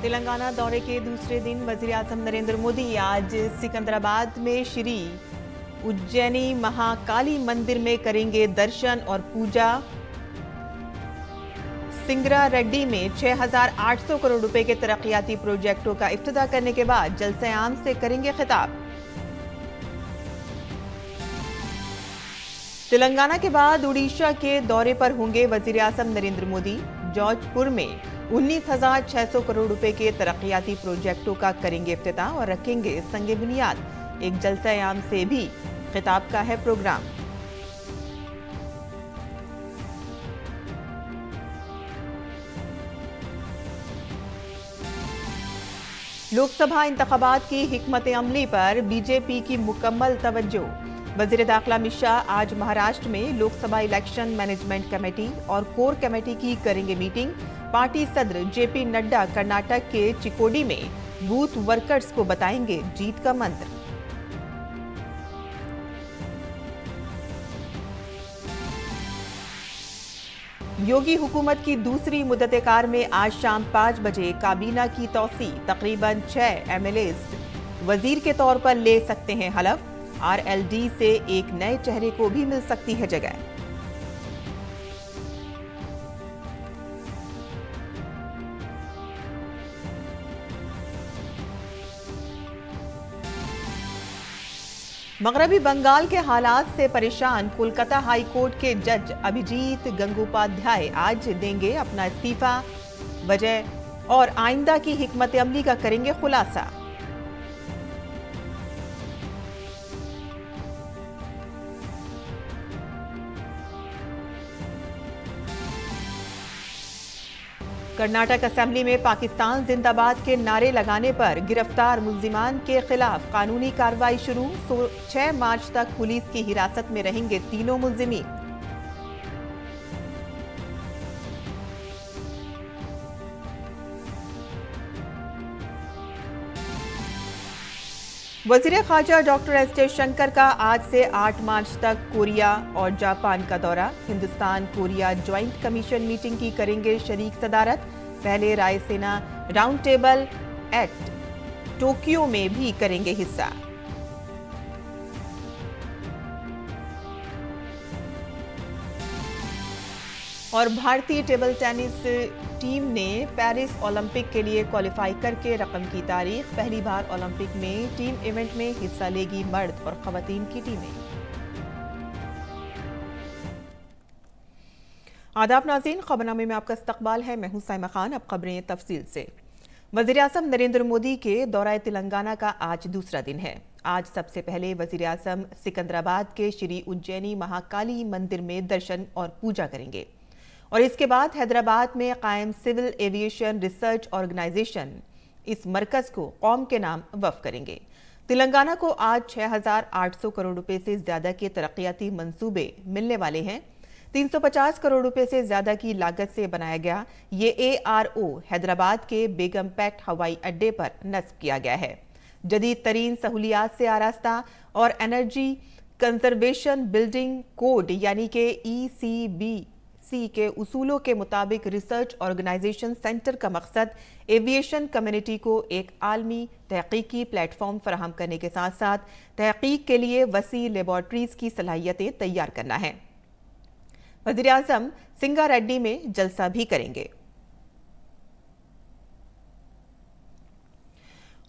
तेलंगाना दौरे के दूसरे दिन वज़ीर-ए-आज़म नरेंद्र मोदी आज सिकंदराबाद में श्री उज्जैनी महाकाली मंदिर में करेंगे दर्शन और पूजा। सिंगरारेड्डी में 6,800 करोड़ रुपए के तरक्याती प्रोजेक्टों का इफ्तिताह करने के बाद जलसे आम से करेंगे खिताब। तेलंगाना के बाद उड़ीसा के दौरे पर होंगे वज़ीर-ए-आज़म नरेंद्र मोदी। जौजपुर में 19,600 करोड़ रुपए के तरक्याती प्रोजेक्टों का करेंगे इफ्तिताह और रखेंगे संगे बुनियाद। एक जलसा आम से भी खिताब का है प्रोग्राम। लोकसभा इंतखाबात की हिकमत अमली पर बीजेपी की मुकम्मल तवज्जो। वजीर दाखिला अमित शाह आज महाराष्ट्र में लोकसभा इलेक्शन मैनेजमेंट कमेटी और कोर कमेटी की करेंगे मीटिंग। पार्टी सदर जेपी नड्डा कर्नाटक के चिकोडी में बूथ वर्कर्स को बताएंगे जीत का मंत्र। योगी हुकूमत की दूसरी मुद्दत-ए-कार में आज शाम 5 बजे काबीना की तौसी। तकरीबन 6 एमएलएस वजीर के तौर पर ले सकते हैं हलफ। आरएलडी से एक नए चेहरे को भी मिल सकती है जगह। मगरबी बंगाल के हालात से परेशान कोलकाता हाई कोर्ट के जज अभिजीत गंगोपाध्याय आज देंगे अपना इस्तीफा। वजह और आइंदा की हिकमत अमली का करेंगे खुलासा। कर्नाटक असेंबली में पाकिस्तान जिंदाबाद के नारे लगाने पर गिरफ्तार मुल्जिमान के खिलाफ कानूनी कार्रवाई शुरू। 6 मार्च तक पुलिस की हिरासत में रहेंगे तीनों मुल्जिमीन। वजीर खारजा डॉक्टर एस जयशंकर का आज से 8 मार्च तक कोरिया और जापान का दौरा। Hindustan Korea joint commission meeting की करेंगे शरीक सदारत। पहले Raisina round table eight Tokyo में भी करेंगे हिस्सा। और भारतीय टेबल टेनिस टीम ने पेरिस ओलंपिक के लिए क्वालिफाई करके रकम की तारीख। पहली बार ओलंपिक में टीम इवेंट में हिस्सा लेगी मर्द और खवातीन की टीमें। आदाब नाज़रीन, खबरनामे में आपका इस्तकबाल है। मैं हूं साइमा खान। अब खबरें तफसील से। वज़ीर-ए-आज़म नरेंद्र मोदी के दौरा तेलंगाना का आज दूसरा दिन है। आज सबसे पहले वज़ीर-ए-आज़म सिकंदराबाद के श्री उज्जैनी महाकाली मंदिर में दर्शन और पूजा करेंगे और इसके बाद हैदराबाद में कायम सिविल एविएशन रिसर्च ऑर्गेनाइजेशन इस मरकज को कौम के नाम वक्फ करेंगे। तेलंगाना को आज 6,800 करोड़ रुपए से ज्यादा के तरक्याती मंसूबे मिलने वाले हैं। 350 करोड़ रुपए से ज्यादा की लागत से बनाया गया ये ARO हैदराबाद के बेगमपेट हवाई अड्डे पर नस्ब किया गया है। जदीद तरीन सहूलियात से आरास्ता और एनर्जी कंजर्वेशन बिल्डिंग कोड यानी कि ECBC के उसूलों के मुताबिक रिसर्च ऑर्गेनाइजेशन सेंटर का मकसद एविएशन कम्युनिटी को एक आलमी तहकीकी प्लेटफॉर्म फराहम करने के साथ साथ तहकीक के लिए वसी लेबॉर्ट्रीज की सलाहियतें तैयार करना है। वज़ीर-ए-आज़म सिंगारेड्डी में जलसा भी करेंगे।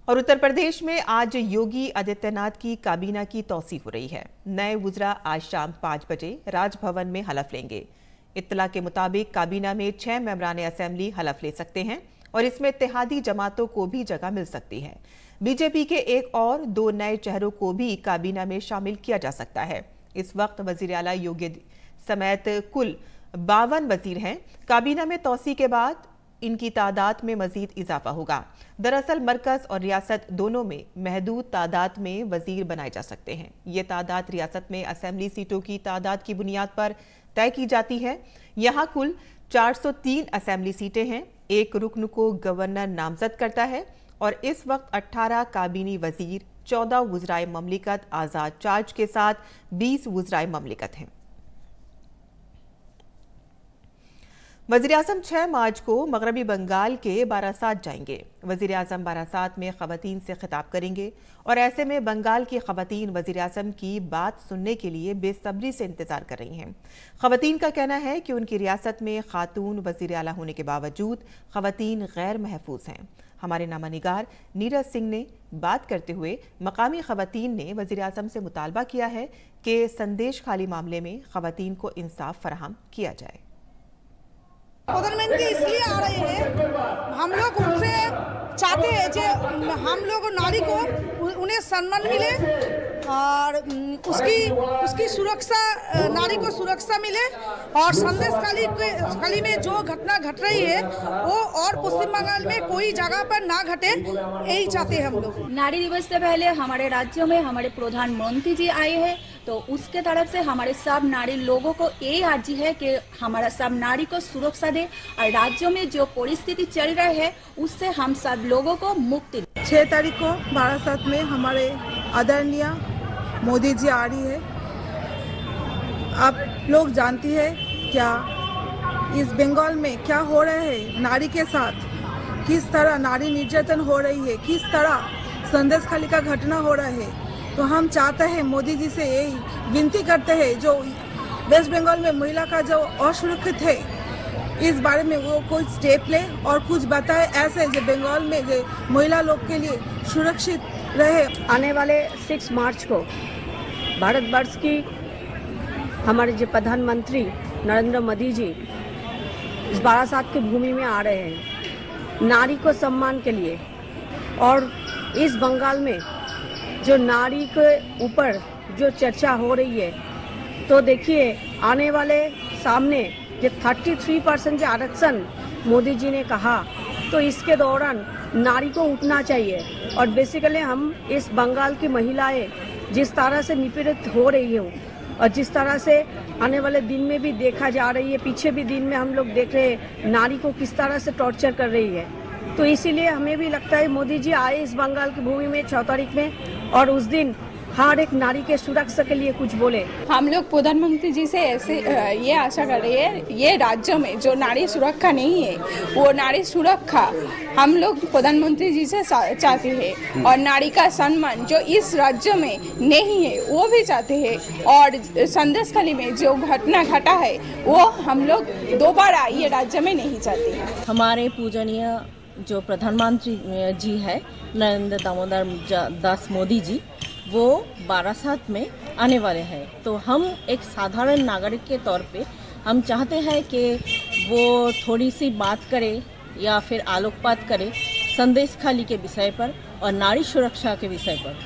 और उत्तर प्रदेश में आज योगी आदित्यनाथ की काबीना की तौसी हो रही है। नए वुज़रा आज शाम 5 बजे राजभवन में हलफ लेंगे। इत्तला के मुताबिक काबीना में 6 मेंबरान असेंबली हलफ ले सकते हैं और इसमें इत्तेहादी जमातों को भी जगह मिल सकती है। बीजेपी के एक और 2 नए चेहरों को भी काबीना में शामिल किया जा सकता है। इस वक्त वज़ीर आला योगी समेत कुल 52 वजीर हैं। काबीना में तौसी के बाद इनकी तादाद में मजीद इजाफा होगा। दरअसल मरकज और रियासत दोनों में महदूद तादाद में वजीर बनाए जा सकते हैं। ये तादाद रियासत में असेंबली सीटों की तादाद की बुनियाद पर तय की जाती है। यहाँ कुल 403 असेंबली सीटें हैं। एक रुकन को गवर्नर नामजद करता है और इस वक्त 18 काबीनी वजीर, 14 वज़राए ममलिकत आज़ाद चार्ज के साथ 20 वज़राए ममलिकत हैं। वज़ीर-ए-आज़म 6 मार्च को मगरबी बंगाल के बारासात जाएंगे। वज़ीर-ए-आज़म बारासात में ख़वातीन से खिताब करेंगे और ऐसे में बंगाल की ख़वातीन वज़ीर-ए-आज़म की बात सुनने के लिए बेसब्री से इंतज़ार कर रही हैं। ख़वातीन का कहना है कि उनकी रियासत में खातून वज़ीर आला होने के बावजूद ख़वातीन गैर महफूज हैं। हमारे नामानिगार नीरज सिंह ने बात करते हुए मकामी ख़वातीन ने वज़ीर-ए-आज़म से मुतालबा किया है कि संदेश खाली मामले में ख़वातीन को इंसाफ फराहम किया जाए। प्रधानमंत्री इसलिए आ रहे हैं, हम लोग उनसे चाहते हैं कि हम लोग नारी को उन्हें सम्मान मिले और उसकी सुरक्षा, नारी को सुरक्षा मिले और संदेश खाली में जो घटना घट रही है वो और पश्चिम बंगाल में कोई जगह पर ना घटे, यही चाहते हैं हम लोग। नारी दिवस से पहले हमारे राज्यों में हमारे प्रधानमंत्री जी आए हैं, तो उसके तरफ से हमारे सब नारी लोगों को यही अर्जी है कि हमारा सब नारी को सुरक्षा दे और राज्यों में जो परिस्थिति चल रही है उससे हम सब लोगों को मुक्ति। 6 तारीख को बारासात में हमारे आदरणीय मोदी जी आ रही है। आप लोग जानती है क्या इस बंगाल में क्या हो रहा है नारी के साथ, किस तरह नारी निर्यातन हो रही है, किस तरह संदेश खाली का घटना हो रहा है। तो हम चाहते हैं मोदी जी से यही विनती करते हैं, जो वेस्ट बंगाल में महिला का जो असुरक्षित है इस बारे में वो कोई स्टेप ले और कुछ बताए ऐसे जो बंगाल में जो महिला लोग के लिए सुरक्षित रहे। आने वाले 6 मार्च को भारतवर्ष की हमारे जो प्रधानमंत्री नरेंद्र मोदी जी इस बारासात की भूमि में आ रहे हैं नारी को सम्मान के लिए। और इस बंगाल में जो नारी के ऊपर जो चर्चा हो रही है, तो देखिए आने वाले सामने जो 33% जो आरक्षण मोदी जी ने कहा, तो इसके दौरान नारी को उठना चाहिए। और बेसिकली हम इस बंगाल की महिलाएं जिस तरह से निपीड़ित हो रही है और जिस तरह से आने वाले दिन में भी देखा जा रही है, पीछे भी दिन में हम लोग देख रहे हैं नारी को किस तरह से टॉर्चर कर रही है, तो इसीलिए हमें भी लगता है मोदी जी आए इस बंगाल की भूमि में 6 तारीख में और उस दिन हर एक नारी के सुरक्षा के लिए कुछ बोले। हम लोग प्रधानमंत्री जी से ऐसे ये आशा कर रहे हैं, ये राज्यों में जो नारी सुरक्षा नहीं है वो नारी सुरक्षा हम लोग प्रधानमंत्री जी से चाहते हैं और नारी का सम्मान जो इस राज्य में नहीं है वो भी चाहते हैं। और संदेश खाली में जो घटना घटा है वो हम लोग दोबारा ये राज्य में नहीं चाहते। हमारे पूजनीय जो प्रधानमंत्री जी है नरेंद्र दामोदर दास मोदी जी, वो बारासात में आने वाले हैं। तो हम एक साधारण नागरिक के तौर पे हम चाहते हैं कि वो थोड़ी सी बात करे या फिर आलोकपात करे संदेश खाली के विषय पर और नारी सुरक्षा के विषय पर।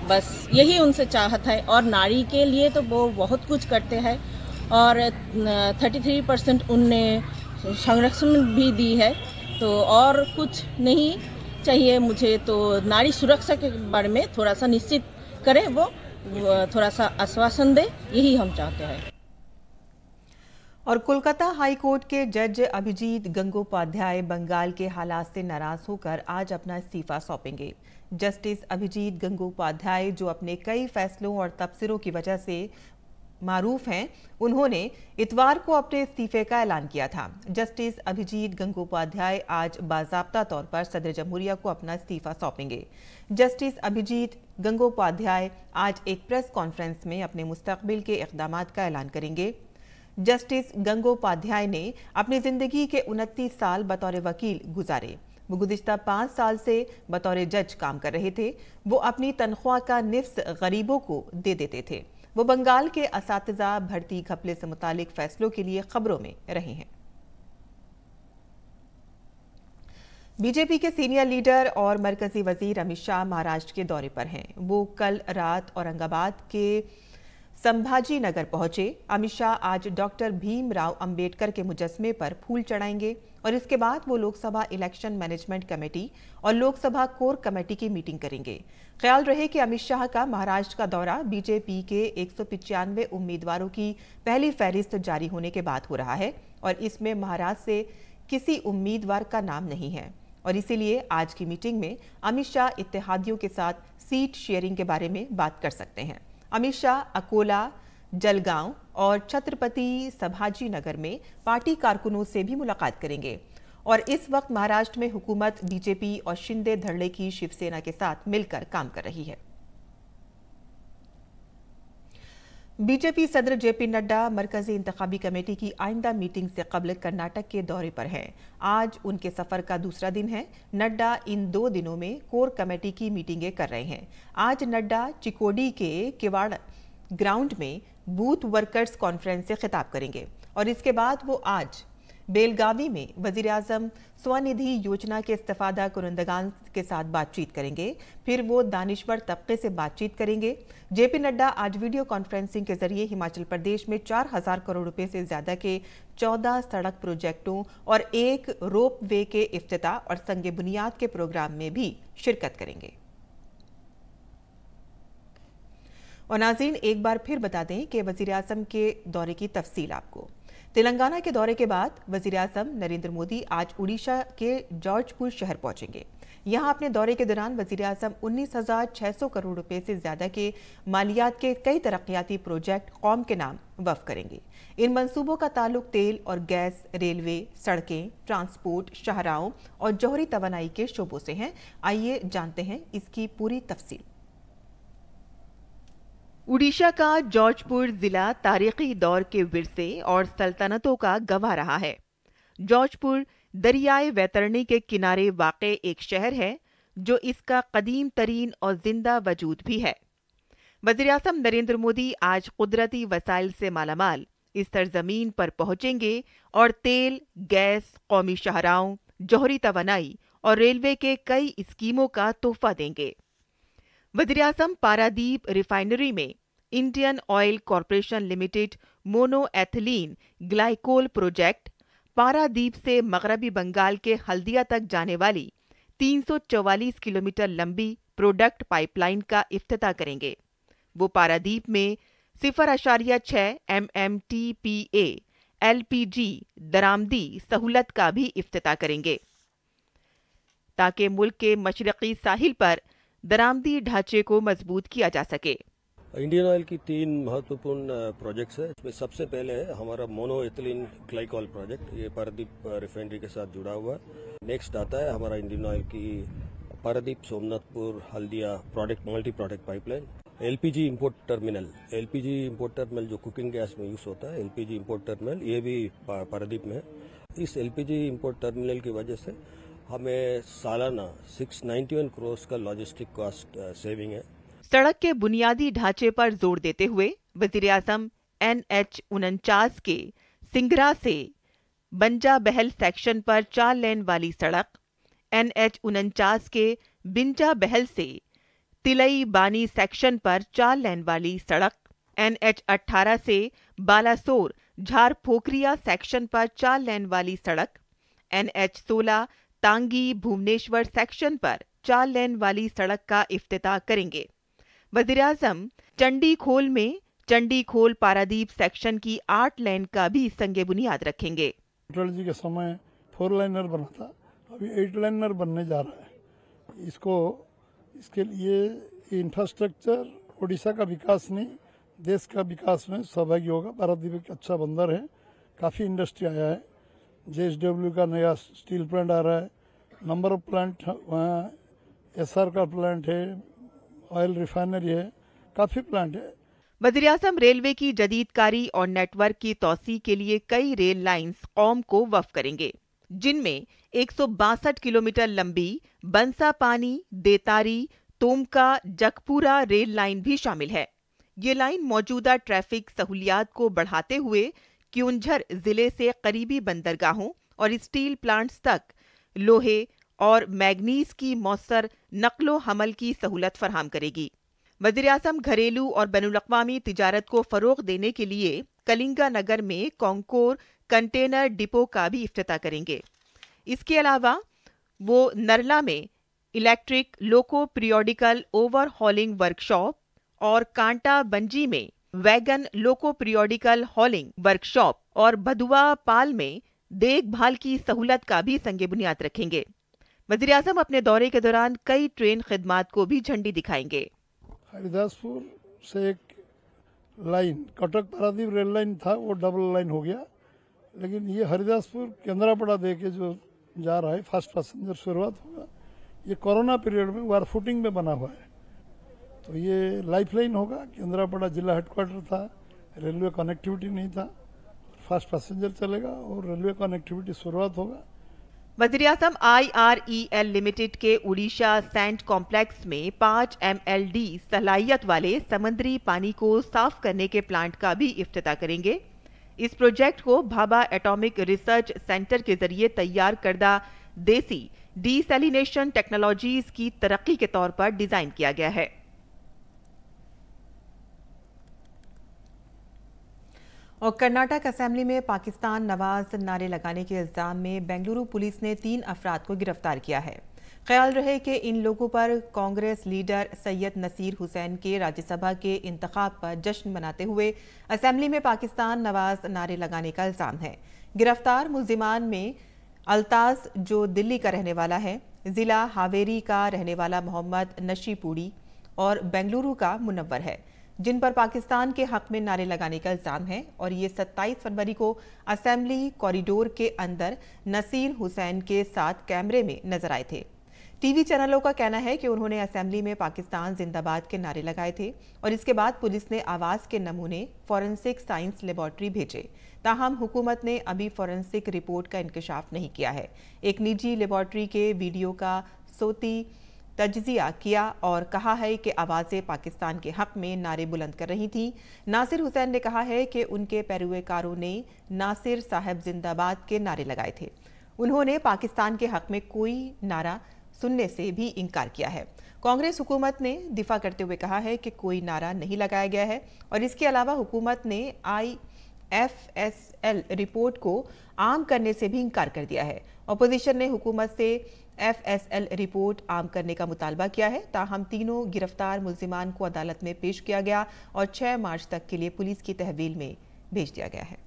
बस यही उनसे चाहत है। और नारी के लिए तो वो बहुत कुछ करते हैं और 33% उनने संरक्षण भी दी है, तो और कुछ नहीं चाहिए मुझे। तो नारी सुरक्षा के बारे में थोड़ा सा निश्चित करें, वो थोड़ा सा आश्वासन दे, यही हम चाहते हैं। और कोलकाता हाई कोर्ट के जज अभिजीत गंगोपाध्याय बंगाल के हालात से नाराज होकर आज अपना इस्तीफा सौंपेंगे। जस्टिस अभिजीत गंगोपाध्याय जो अपने कई फैसलों और तबसरों की वजह से मारूफ हैं, उन्होंने इतवार को अपने इस्तीफे का ऐलान किया था। जस्टिस अभिजीत गंगोपाध्याय आज बाज़ाब्ता तौर पर सदर जमहूरिया को अपना इस्तीफा सौंपेंगे। जस्टिस अभिजीत गंगोपाध्याय आज एक प्रेस कॉन्फ्रेंस में अपने मुस्तकबिल के इक़दामात का ऐलान करेंगे। जस्टिस गंगोपाध्याय ने अपनी जिंदगी के 29 साल बतौर वकील गुजारे। वो गुज़िश्ता 5 साल से बतौर जज काम कर रहे थे। वो अपनी तनख्वाह का निफ्स गरीबों को दे देते थे। वो बंगाल के असातिज़ा भर्ती घपले से मुतालिक फैसलों के लिए खबरों में रहे हैं। बीजेपी के सीनियर लीडर और मरकजी वजीर अमित शाह महाराष्ट्र के दौरे पर हैं। वो कल रात औरंगाबाद के संभाजी नगर पहुंचे। अमित शाह आज डॉक्टर भीमराव अंबेडकर के मुजस्मे पर फूल चढ़ाएंगे और इसके बाद वो लोकसभा इलेक्शन मैनेजमेंट कमेटी और लोकसभा कोर कमेटी की मीटिंग करेंगे। ख्याल रहे कि अमित शाह का महाराष्ट्र का दौरा बीजेपी के 195 उम्मीदवारों की पहली फहरिस्त जारी होने के बाद हो रहा है और इसमें महाराष्ट्र से किसी उम्मीदवार का नाम नहीं है और इसीलिए आज की मीटिंग में अमित शाह इत्तेहादियों के साथ सीट शेयरिंग के बारे में बात कर सकते हैं। अमित शाह अकोला, जलगांव, और छत्रपति संभाजी नगर में पार्टी कारकुनों से भी मुलाकात करेंगे। और इस वक्त महाराष्ट्र में हुकूमत बीजेपी और शिंदे धड़े की शिवसेना के साथ मिलकर काम कर रही है। बीजेपी सदर जेपी नड्डा मरकजी इंतखाबी कमेटी की आइंदा मीटिंग से कबल कर्नाटक के दौरे पर हैं। आज उनके सफर का दूसरा दिन है। नड्डा इन 2 दिनों में कोर कमेटी की मीटिंगें कर रहे हैं। आज नड्डा चिकोडी के किवाड़ ग्राउंड में बूथ वर्कर्स कॉन्फ्रेंस से खिताब करेंगे और इसके बाद वो आज बेलगावी में वजीर आजम स्वनिधि योजना के इस्तेफादा कुनंदगान के साथ बातचीत करेंगे। फिर वो दानिश्वर तबके से बातचीत करेंगे। जेपी नड्डा आज वीडियो कॉन्फ्रेंसिंग के जरिए हिमाचल प्रदेश में 4000 करोड़ रुपए से ज्यादा के 14 सड़क प्रोजेक्टों और 1 रोप वे के इफ्तिताह और संगे बुनियाद के प्रोग्राम में भी शिरकत करेंगे। और नाज़रीन, एक बार फिर बता दें कि वजीर आजम के दौरे की तफसील आपको। तेलंगाना के दौरे के बाद वजीर आजम नरेंद्र मोदी आज उड़ीसा के जॉर्जपुर शहर पहुंचेंगे। यहां अपने दौरे के दौरान वजीर आजम 19,600 करोड़ रुपए से ज्यादा के मालियात के कई तरक्याती प्रोजेक्ट कौम के नाम वक्फ करेंगे। इन मंसूबों का ताल्लुक तेल और गैस, रेलवे, सड़कें, ट्रांसपोर्ट, शाहराहों और जौहरी तवानाई के शोबों से हैं। आइए जानते हैं इसकी पूरी तफसील। उड़ीसा का जॉर्जपुर जिला तारीखी दौर के विरसे और सल्तनतों का गवाह रहा है। जॉर्जपुर दरियाए वैतरणी के किनारे वाक़े एक शहर है जो इसका कदीम तरीन और जिंदा वजूद भी है। वज़ीर आज़म नरेंद्र मोदी आज कुदरती वसाइल से मालामाल इस सरजमीन पर पहुंचेंगे और तेल, गैस, कौमी शाहराहों, जौहरी तवानाई और रेलवे के कई स्कीमों का तोहफा देंगे। वज़ीर आज़म पारादीप रिफाइनरी में Indian oil corporation limited mono ethylene glycol project, Paradip से मगरबी बंगाल के हल्दिया तक जाने वाली 344 किलोमीटर लंबी प्रोडक्ट पाइपलाइन का इफ्तिताह करेंगे। वो पारादीप में 0.6 MMTPA LPG दरामदी सहूलत का भी इफ्तिताह करेंगे ताकि मुल्क के मशरकी साहिल पर दरामदी ढांचे को मजबूत किया जा सके। इंडियन ऑयल की 3 महत्वपूर्ण प्रोजेक्ट्स है। इसमें सबसे पहले है हमारा मोनो एथिलीन ग्लाइकोल प्रोजेक्ट, ये पारादीप रिफाइनरी के साथ जुड़ा हुआ है। नेक्स्ट आता है हमारा इंडियन ऑयल की Paradip Somnathpur Haldia product multi product pipeline. LPG import terminal, LPG import terminal जो कुकिंग गैस में यूज होता है, एलपीजी इंपोर्ट टर्मिनल ये भी पारादीप में है। इस एलपीजी इंपोर्ट टर्मिनल की वजह से हमें सालाना 691 करोड़ का लॉजिस्टिक कॉस्ट सेविंग है। सड़क के बुनियादी ढांचे पर जोर देते हुए वजीर आजम NH49 के सिंगरा से बंजा बहल सेक्शन पर 4 लेन वाली सड़क, NH49 के बिंजा बहल से तिलई बानी सेक्शन पर 4 लेन वाली सड़क, NH18 से बालासोर झारपोखरिया सेक्शन पर 4 लेन वाली सड़क, NH16 तांगी भुवनेश्वर सेक्शन पर 4 लेन वाली सड़क का इफ्तिताह करेंगे। वज़ीर आज़म चंडीखोल में चंडीखोल पारादीप सेक्शन की 8 लेन का भी संगे बुनियाद रखेंगे। अटल जी के समय 4 लाइनर बना था, अभी 8 लाइनर बनने जा रहा है। इसके लिए इंफ्रास्ट्रक्चर उड़ीसा का विकास नहीं, देश का विकास में सहभागी होगा। पारादीप एक अच्छा बंदर है, काफ़ी इंडस्ट्री आया है। JSW का नया स्टील प्लांट आ रहा है, नंबर ऑफ प्लांट वहाँ SR का प्लांट है, ऑयल रिफाइनरी है, काफ़ी प्लांट है। वज़ीर आज़म रेलवे की जदीदकारी और नेटवर्क की तौसी के लिए कई रेल लाइंस कौम को वक्फ करेंगे, जिनमें 162 किलोमीटर लंबी बंसापानी, देतारी, तोमका, जगपुरा रेल लाइन भी शामिल है। ये लाइन मौजूदा ट्रैफिक सहूलियात को बढ़ाते हुए क्योंझर जिले से करीबी बंदरगाहों और स्टील प्लांट्स तक लोहे और मैग्नीज की मौसर नकलो हमल की सहूलत फराहम करेगी। वज़ीर आज़म घरेलू और बैनुल-अक़वामी तिजारत को फ़रोग़ देने के लिए कलिंगा नगर में कॉन्कोर कंटेनर डिपो का भी इफ्तिताह करेंगे। इसके अलावा वो नरला में electric loco periodical overhauling workshop और कांटा बंजी में वैगन लोको पीरियोडिकल हॉलिंग वर्कशॉप और भदुआ पाल में देखभाल की सहूलत का भी संगे बुनियाद रखेंगे। वज़ीर आज़म अपने दौरे के दौरान कई ट्रेन खिदमात को भी झंडी दिखाएंगे। हरिदासपुर से एक line, Cuttack Paradip rail line था वो डबल लाइन हो गया, लेकिन ये हरिदासपुर केंद्रापड़ा दे के जो जा रहा है फास्ट पैसेंजर शुरुआत होगा, ये कोरोना पीरियड में वार फुटिंग में बना हुआ है। तो ये लाइफ लाइन होगा। केंद्रापड़ा जिला हेडक्वार्टर था, रेलवे कनेक्टिविटी नहीं था, फास्ट पैसेंजर चलेगा और रेलवे कनेक्टिविटी शुरुआत होगा। वज़ीर-ए-आज़म IREL लिमिटेड के उड़ीसा सैंड कॉम्प्लेक्स में 5 MLD सलाहियत वाले समंदरी पानी को साफ करने के प्लांट का भी इफ्तिताह करेंगे। इस प्रोजेक्ट को भाभा एटॉमिक रिसर्च सेंटर के जरिए तैयार करदा देसी डीसैलिनेशन टेक्नोलॉजीज की तरक्की के तौर पर डिजाइन किया गया है। और कर्नाटक असेंबली में पाकिस्तान नवाज नारे लगाने के इल्जाम में बेंगलुरु पुलिस ने 3 अफराद को गिरफ्तार किया है। ख्याल रहे कि इन लोगों पर कांग्रेस लीडर सैयद नसीर हुसैन के राज्यसभा के इंतखाब पर जश्न मनाते हुए असेंबली में पाकिस्तान नवाज नारे लगाने का इल्जाम है। गिरफ्तार मुल्जिमान में अल्ताज जो दिल्ली का रहने वाला है, जिला हावेरी का रहने वाला मोहम्मद नशीपुड़ी और बेंगलुरु का मुनव्वर है, जिन पर पाकिस्तान के हक में नारे लगाने का इल्जाम है। और ये 27 फरवरी को असेंबली कॉरिडोर के अंदर नसीर हुसैन के साथ कैमरे में नजर आए थे। टीवी चैनलों का कहना है कि उन्होंने असेंबली में पाकिस्तान जिंदाबाद के नारे लगाए थे और इसके बाद पुलिस ने आवाज के नमूने फॉरेंसिक साइंस लेबोरेटरी भेजे। ताहम हुकूमत ने अभी फॉरेंसिक रिपोर्ट का इंकशाफ नहीं किया है। एक निजी लेबोरेटरी के वीडियो का सोती तज्जिया किया और कहा है कि आवाज़ें पाकिस्तान के हक में नारे बुलंद कर रही थीं। नासिर हुसैन ने कहा है कि उनके पैरवेकारों ने नासिर साहब जिंदाबाद के नारे लगाए थे। उन्होंने पाकिस्तान के हक में कोई नारा सुनने से भी इनकार किया है। कांग्रेस हुकूमत ने दिफा करते हुए कहा है कि कोई नारा नहीं लगाया गया है और इसके अलावा हुकूमत ने IFSL रिपोर्ट को आम करने से भी इनकार कर दिया है। अपोजिशन ने हुकूमत से FSL रिपोर्ट आम करने का मुतालबा किया है। ताहम तीनों गिरफ्तार मुल्जिमान को अदालत में पेश किया गया और 6 मार्च तक के लिए पुलिस की तहवील में भेज दिया गया है।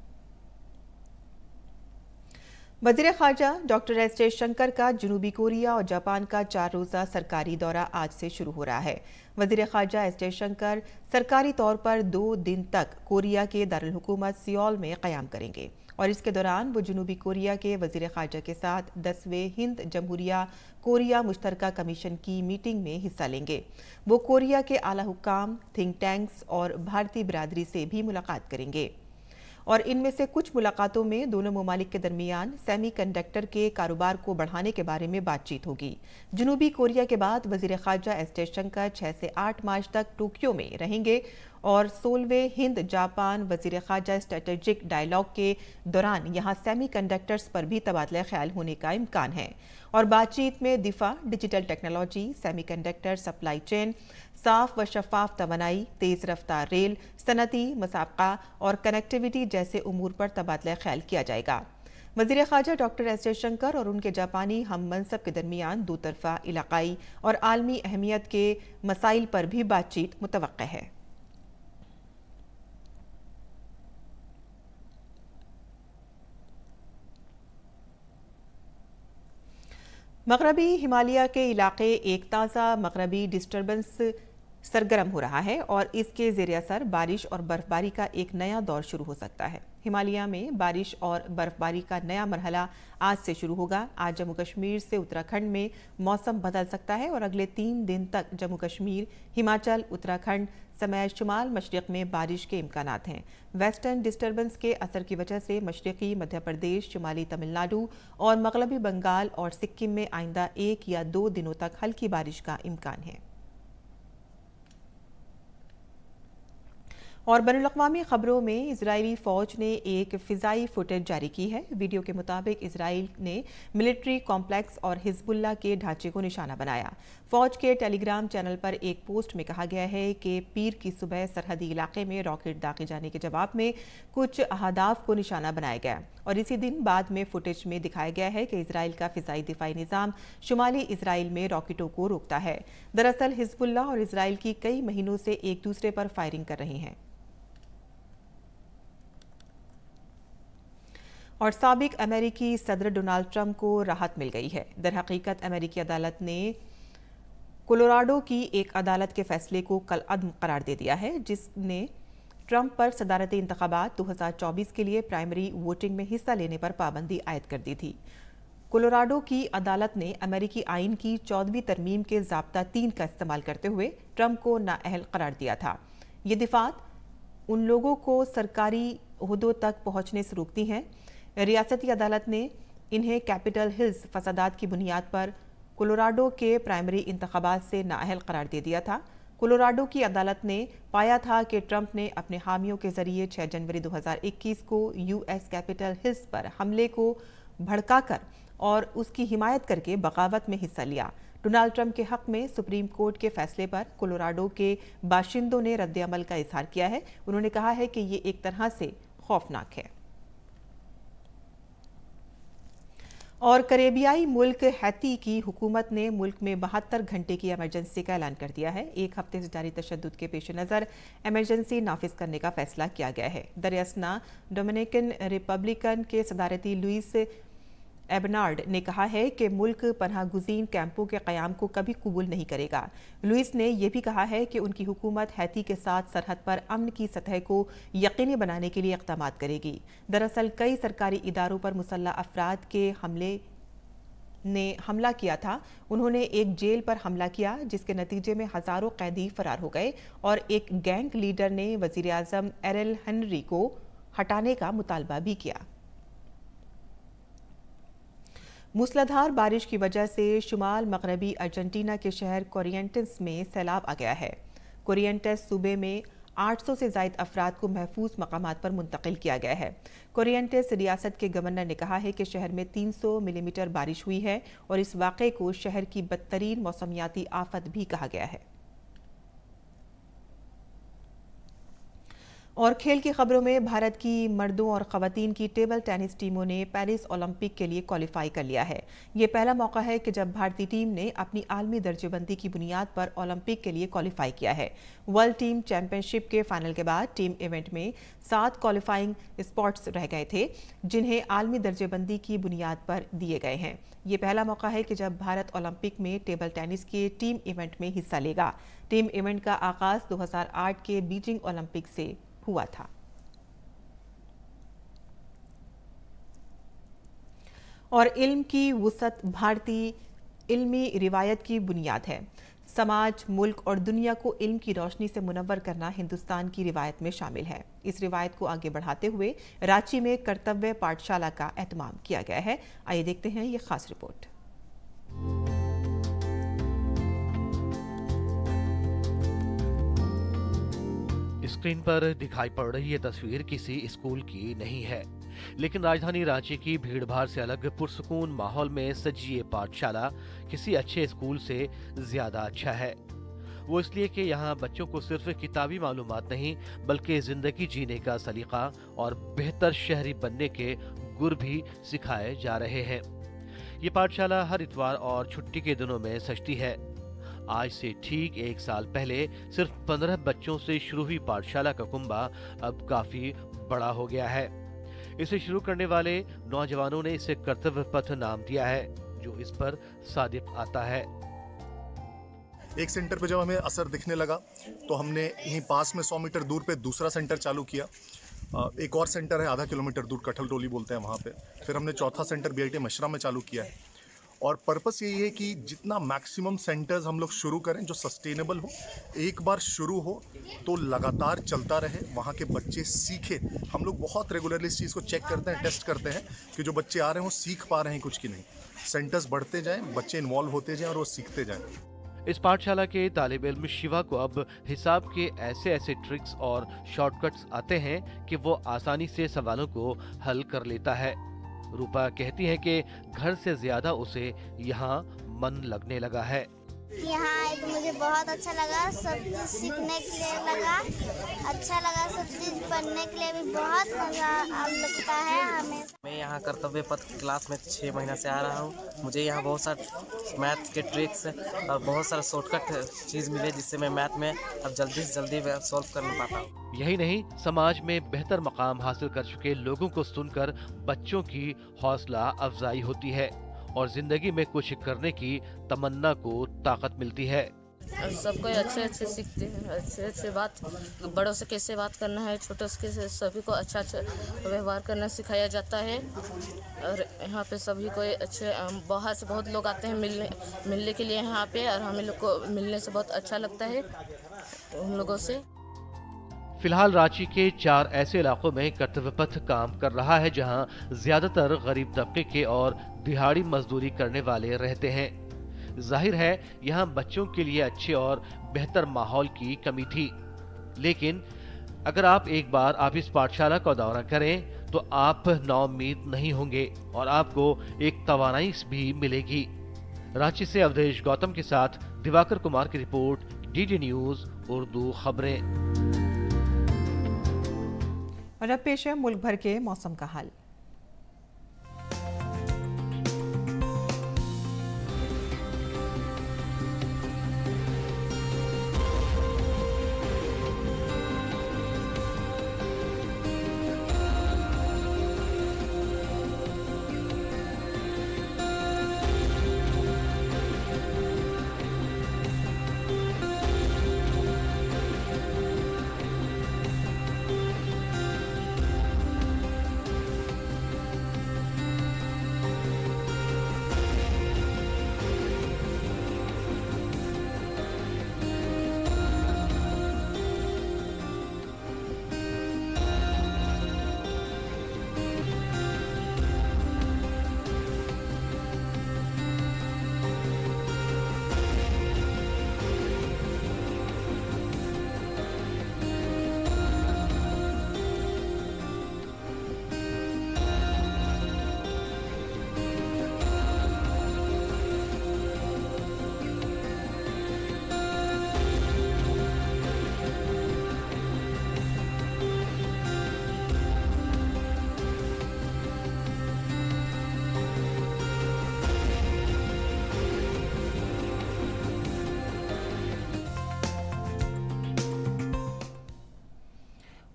वज़ीर ख़ारजा डॉक्टर एस जयशंकर का जनूबी कोरिया और जापान का 4 रोज़ा सरकारी दौरा आज से शुरू हो रहा है। वज़ीर ख़ारजा एस जयशंकर सरकारी तौर पर 2 दिन तक कोरिया के दारुल हुकूमत सियोल में क़याम करेंगे और इसके दौरान वो जनूबी कोरिया के वज़ीर ख़ारजा के साथ 10वें हिंद जमहूरिया कोरिया मुश्तरका कमीशन की मीटिंग में हिस्सा लेंगे। वो कोरिया के आला हुक्काम, थिंक टैंक्स और भारतीय बिरादरी से भी मुलाकात करेंगे और इनमें से कुछ मुलाकातों में दोनों ममालिक के दरमियान सेमीकंडक्टर के कारोबार को बढ़ाने के बारे में बातचीत होगी। जनूबी कोरिया के बाद वज़ीर ख़ारजा एस जयशंकर 6 से 8 मार्च तक टोक्यो में रहेंगे और 16वें हिंद जापान वज़ीर ख़ारजा स्ट्रेटेजिक डायलॉग के दौरान यहाँ सेमीकंडक्टर्स पर भी तबादला ख्याल होने का इम्कान है और बातचीत में दिफा, digital technology, semiconductor supply chain, साफ व शफाफ तवानाई, तेज रफ्तार रेल, सनती मसाबका और कनेक्टिविटी जैसे उमूर पर तबादला ख्याल किया जाएगा। वज़ीर ख़ारजा डॉक्टर एस जयशंकर और उनके जापानी हम मनसब के दरमियान 2 तरफ़ा इलाक़ाई और आलमी अहमियत के मसाइल पर भी बातचीत मुतवक्क़ा है। मगरबी हिमालय के इलाके एक ताज़ा मगरबी डिस्टर्बेंस सरगर्म हो रहा है और इसके ज़ेरे असर बारिश और बर्फबारी का एक नया दौर शुरू हो सकता है। हिमालय में बारिश और बर्फबारी का नया मरहला आज से शुरू होगा। आज जम्मू कश्मीर से उत्तराखंड में मौसम बदल सकता है और अगले 3 दिन तक जम्मू कश्मीर, हिमाचल, उत्तराखंड समेत शुमाल मशरिक़ में बारिश के इम्कानात हैं। वेस्टर्न डिस्टर्बेंस के असर की वजह से मशरिकी मध्य प्रदेश, शुमाली तमिलनाडु और मगरबी बंगाल और सिक्किम में आइंदा 1 या 2 दिनों तक हल्की बारिश का इम्कान है। और बैनुल-अक़वामी खबरों में इजरायली फ़ौज ने एक फ़िज़ाई फुटेज जारी की है। वीडियो के मुताबिक इजराइल ने मिलिट्री कॉम्प्लेक्स और हिजबुल्लाह के ढांचे को निशाना बनाया। फ़ौज के टेलीग्राम चैनल पर एक पोस्ट में कहा गया है कि पीर की सुबह सरहदी इलाके में रॉकेट दागे जाने के जवाब में कुछ अहदाफ को निशाना बनाया गया और इसी दिन बाद में फुटेज में दिखाया गया है कि इजराइल का फ़िज़ाई दिफाई निज़ाम शुमाली इजराइल में रॉकेटों को रोकता है। दरअसल हिजबुल्लाह और इजराइल की कई महीनों से एक दूसरे पर फायरिंग कर रही हैं और साबिक अमेरिकी सदर डोनाल्ड ट्रंप को राहत मिल गई है। दरहकीकत अमेरिकी अदालत ने कोलोराडो की एक अदालत के फैसले को कलअदम करार दे दिया है, जिसने ट्रंप पर सदारती इंतखाबात 2024 के लिए प्राइमरी वोटिंग में हिस्सा लेने पर पाबंदी आयद कर दी थी। कोलोराडो की अदालत ने अमेरिकी आईन की 14वीं तरमीम के ज़ाब्ता 3 का इस्तेमाल करते हुए ट्रंप को नाअहल करार दिया था। ये दिफात उन लोगों को सरकारी ओहदों तक पहुंचने से रोकती हैं। रियासती अदालत ने इन्हें कैपिटल हिल्स फसादात की बुनियाद पर कोलोराडो के प्राइमरी इंतखाबात से नाअहल करार दे दिया था। कोलोराडो की अदालत ने पाया था कि ट्रंप ने अपने हामियों के जरिए 6 जनवरी 2021 को यूएस कैपिटल हिल्स पर हमले को भड़काकर और उसकी हिमायत करके बगावत में हिस्सा लिया। डोनाल्ड ट्रंप के हक में सुप्रीम कोर्ट के फैसले पर कोलोराडो के बाशिंदों ने रद्द-ए-अमल का इजहार किया है। उन्होंने कहा है कि ये एक तरह से खौफनाक है। और करेबियाई मुल्क हैती की हुकूमत ने मुल्क में 72 घंटे की इमरजेंसी का ऐलान कर दिया है। एक हफ्ते से जारी तशद्दुद के पेश नज़र इमरजेंसी नाफिज करने का फैसला किया गया है। दरियासना डोमिनिकन रिपब्लिकन के सदारती लुइस एबनार्ड ने कहा है कि मुल्क पनाह गुज़ीन कैंपों के क़याम को कभी कबूल नहीं करेगा। लुइस ने यह भी कहा है कि उनकी हुकूमत हैती के साथ सरहद पर अमन की सतह को यकीनी बनाने के लिए इक़दाम करेगी। दरअसल कई सरकारी इदारों पर मुसल्लह अफराद के हमला किया था। उन्होंने एक जेल पर हमला किया जिसके नतीजे में हज़ारों कैदी फरार हो गए और एक गैंग लीडर ने वज़ीर आज़म एरिल हेनरी को हटाने का मुतालबा भी किया। मूसलाधार बारिश की वजह से शुमाल मगरबी अर्जेंटीना के शहर कोरिएंटेस में सैलाब आ गया है। कोरिएंटेस सूबे में 800 से ज़ायद अफराद को महफूज मकामात पर मुंतकिल किया गया है। कोरिएंटेस रियासत के गवर्नर ने कहा है कि शहर में 300 मिलीमीटर बारिश हुई है और इस वाक़े को शहर की बदतरीन मौसमियाती आफत भी कहा गया है। और खेल की खबरों में भारत की मर्दों और ख़वातीन की टेबल टेनिस टीमों ने पेरिस ओलंपिक के लिए क्वालिफाई कर लिया है। ये पहला मौका है कि जब भारतीय टीम ने अपनी आलमी दर्जेबंदी की बुनियाद पर ओलंपिक के लिए क्वालिफाई किया है। वर्ल्ड टीम चैंपियनशिप के फाइनल के बाद टीम इवेंट में 7 क्वालिफाइंग स्पॉट्स रह गए थे जिन्हें आलमी दर्जेबंदी की बुनियाद पर दिए गए हैं। ये पहला मौका है कि जब भारत ओलंपिक में टेबल टेनिस के टीम इवेंट में हिस्सा लेगा। टीम इवेंट का आगाज 2008 के बीजिंग ओलंपिक से हुआ था। और इल्म की वुसअत भारतीय इल्मी रिवायत की बुनियाद है। समाज, मुल्क और दुनिया को इल्म की रोशनी से मुनव्वर करना हिंदुस्तान की रिवायत में शामिल है। इस रिवायत को आगे बढ़ाते हुए रांची में कर्तव्य पाठशाला का एहतमाम किया गया है। आइए देखते हैं ये खास रिपोर्ट। स्क्रीन पर दिखाई पड़ रही ये तस्वीर किसी स्कूल की नहीं है, लेकिन राजधानी रांची की भीड़भाड़ से अलग पुरसुकून माहौल में सजी ये पाठशाला किसी अच्छे स्कूल से ज्यादा अच्छा है। वो इसलिए कि यहाँ बच्चों को सिर्फ किताबी मालूमात नहीं बल्कि जिंदगी जीने का सलीका और बेहतर शहरी बनने के गुर भी सिखाए जा रहे हैं। ये पाठशाला हर इतवार और छुट्टी के दिनों में सजती है। आज से ठीक 1 साल पहले सिर्फ 15 बच्चों से शुरू हुई पाठशाला का कुंबा अब काफी बड़ा हो गया है। इसे शुरू करने वाले नौजवानों ने इसे कर्तव्य पथ नाम दिया है, जो इस पर सादिक आता है। एक सेंटर पे जब हमें असर दिखने लगा तो हमने यहीं पास में 100 मीटर दूर पे दूसरा सेंटर चालू किया। एक और सेंटर है आधा किलोमीटर दूर, कठल टोली बोलते हैं वहाँ पे। फिर हमने चौथा सेंटर बीआईटी मशरा में चालू किया है। और पर्पस यही है कि जितना मैक्सिमम सेंटर्स हम लोग शुरू करें जो सस्टेनेबल हो, एक बार शुरू हो तो लगातार चलता रहे, वहाँ के बच्चे सीखें। हम लोग बहुत रेगुलरली इस चीज़ को चेक करते हैं, टेस्ट करते हैं कि जो बच्चे आ रहे हैं वो सीख पा रहे हैं कुछ कि नहीं। सेंटर्स बढ़ते जाएं, बच्चे इन्वॉल्व होते जाएं और वो सीखते जाएं। इस पाठशाला के तालिब इल्म शिवा को अब हिसाब के ऐसे ट्रिक्स और शॉर्टकट्स आते हैं कि वो आसानी से सवालों को हल कर लेता है। रूपा कहती है कि घर से ज्यादा उसे यहाँ मन लगने लगा है। यहाँ आए तो मुझे बहुत अच्छा लगा, सब चीज़ सीखने के लिए लगा, अच्छा लगा, सब चीज़ पढ़ने के लिए भी बहुत मजा लगता है हमें। मैं यहाँ कर्तव्य पथ क्लास में 6 महीना से आ रहा हूँ। मुझे यहाँ बहुत सारे मैथ्स के ट्रिक्स और बहुत सारा शॉर्टकट चीज़ मिले जिससे मैं मैथ में अब जल्दी से जल्दी सॉल्व कर पाता हूँ। यही नहीं, समाज में बेहतर मकाम हासिल कर चुके लोगों को सुनकर बच्चों की हौसला अफजाई होती है और जिंदगी में कुछ करने की तमन्ना को ताकत मिलती है। और सब कोई अच्छे अच्छे सीखते हैं, अच्छे अच्छे बात, बड़ों से कैसे बात करना है, छोटों से कैसे, सभी को अच्छा अच्छा व्यवहार करना सिखाया जाता है। और यहाँ पे सभी कोई अच्छे, बाहर से बहुत लोग आते हैं मिलने के लिए यहाँ पे, और हमें लोग को मिलने से बहुत अच्छा लगता है उन लोगों से। फिलहाल रांची के 4 ऐसे इलाकों में कर्तव्य पथ काम कर रहा है जहां ज्यादातर गरीब तबके के और दिहाड़ी मजदूरी करने वाले रहते हैं। जाहिर है यहां बच्चों के लिए अच्छे और बेहतर माहौल की कमी थी, लेकिन अगर आप एक बार आप इस पाठशाला का दौरा करें तो आप नाउम्मीद नहीं होंगे और आपको एक तवानाई भी मिलेगी। रांची से अवधेश गौतम के साथ दिवाकर कुमार की रिपोर्ट, डीडी न्यूज उर्दू खबरें। और अब पेश है मुल्क भर के मौसम का हाल।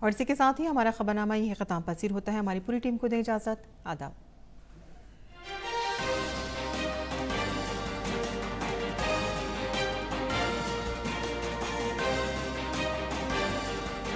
और इसी के साथ ही हमारा खबरनामा यही ख़त्म पसीर होता है। हमारी पूरी टीम को दें इजाज़त। आदाब।